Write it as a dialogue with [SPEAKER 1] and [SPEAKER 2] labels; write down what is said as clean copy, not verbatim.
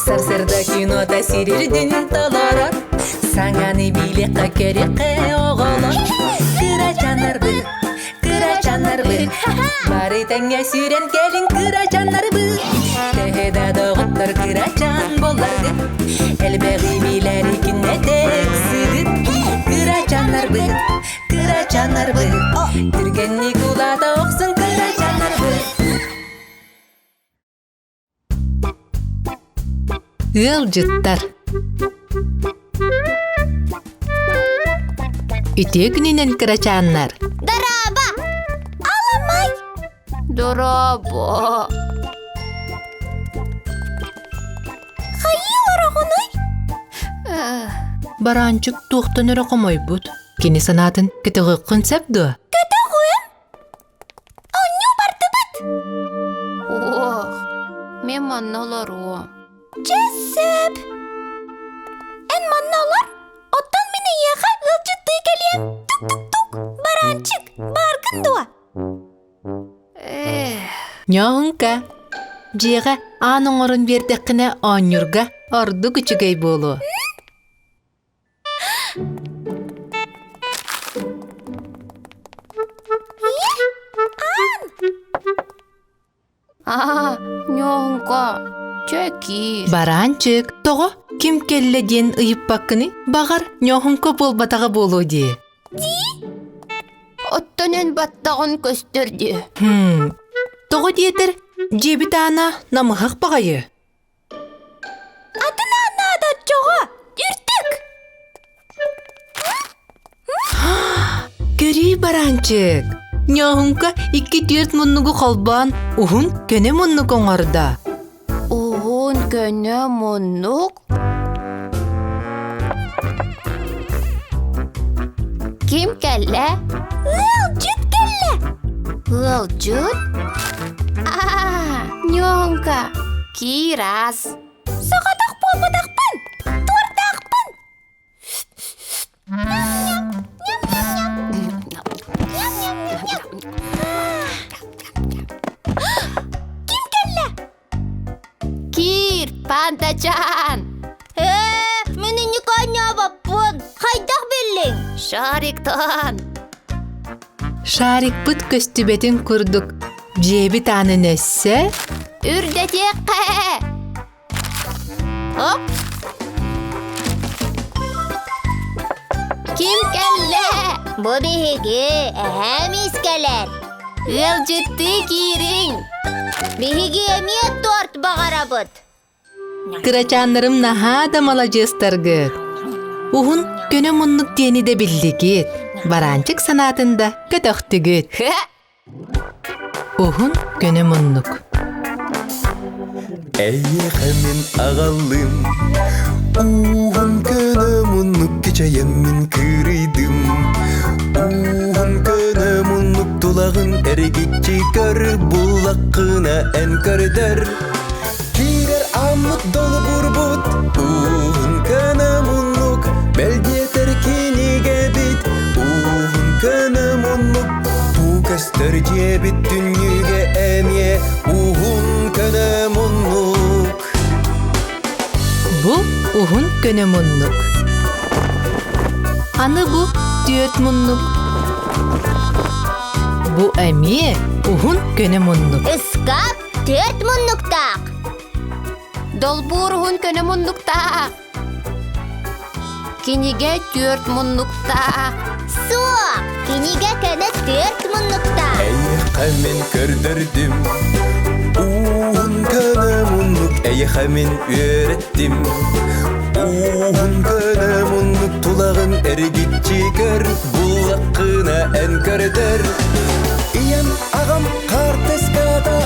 [SPEAKER 1] Сарсырда кино тәсирирдин толорор, саңаны биликка керекке оголор. Кырачанарбы, бары тәңе сүрен келин кырачанарбы. Техеда доғыттар кырачан боларды, әлбәғи биләри кинне тексидит. Кырачанарбы, түрген Никулада оқсын кырачанарбы. Ылжыттар. Үтегінінен кырачаннар.
[SPEAKER 2] Дараба! Аламай! Дараба! Хайы орағынай?
[SPEAKER 1] Баранчык туқтын ұрақымай бұд. Кені санатын кітіғі қынсапды.
[SPEAKER 2] Кітіғым? Оню барды бұд? Ох, мен манналару. Жесіп! Ән манналар? Оттан мені еға ылжытты келен. Тук-тук-тук! Баранчык, баргын дуа.
[SPEAKER 1] Ньоңка. Жеға аның орын бердіқіне онюрға орды күчігей болу. Ньоңка, чөки. Баранчык, тоғы ким келле ден ұйып баққыны бағар ньоңка болбатаға болу де.
[SPEAKER 2] Оттанен баттағын көстірді.
[SPEAKER 1] Тоғы детір жебіт ана намығақ бағайы.
[SPEAKER 2] Адына ана адат жоға, үртік.
[SPEAKER 1] Көрі баранчык. Ньоңка 2-4 мұннығы қалбан, ұғын көне мұнны қоңарда.
[SPEAKER 2] Уғын көне мұннық? Ким кәлі? Ылжыт кәлі. Ылжыт? Ньоңка, кирас. Сағадақ болбадақпын, тордақпын. Ким кәлі? Кир, пантачан. Мені никаня баппын. Қайдақ белің? Шариктан.
[SPEAKER 1] Шарик бұт көстібетін күрдік. Жебіт анын өссе?
[SPEAKER 2] Үрдетеққа. Хоп. Ким кәлі? Бұ бігіге әхәм искәлер. Ылжытты кирин. Бігіге әмет торт бағара бұд.
[SPEAKER 1] Кырачанларым наха дамала жыстарғы. Уғын көне мұннық дені де білдігет. Баранчык санатында көтөқтігет. Уғын көне мұннық.
[SPEAKER 3] Әйеқамен ағалым, уғын көне мұннық кечайыммен кірейдім. Уғын көне мұннық тулағын әргетчі көр, бұлаққына ән көрдер. Кирер амыт долы бұрбұт, уғын көне мұннық, бәлдетер кенеге бит. Уғын көне мұннық, бұ көстер жебіт дүниеге әме, уғын көне мұннық.
[SPEAKER 1] Бұ уғын көне мұннық. Аны бұ 4 мұннық. Бұ әме уғын көне мұннық.
[SPEAKER 2] Искап 4 мұннықтақ. Долбур уғын көне мұннықтақ. Кенеге 4 мұннықтақ. Соқ, кенеге көне 4 мұннықтақ.
[SPEAKER 3] Әйеқамен көрдірдім, уғын көне мұннық, әйеқамен өреттім. Уғын көне мұннық тулағын әргетчі көр, бұлаққына ән көрдір. Иян ағам қартескада,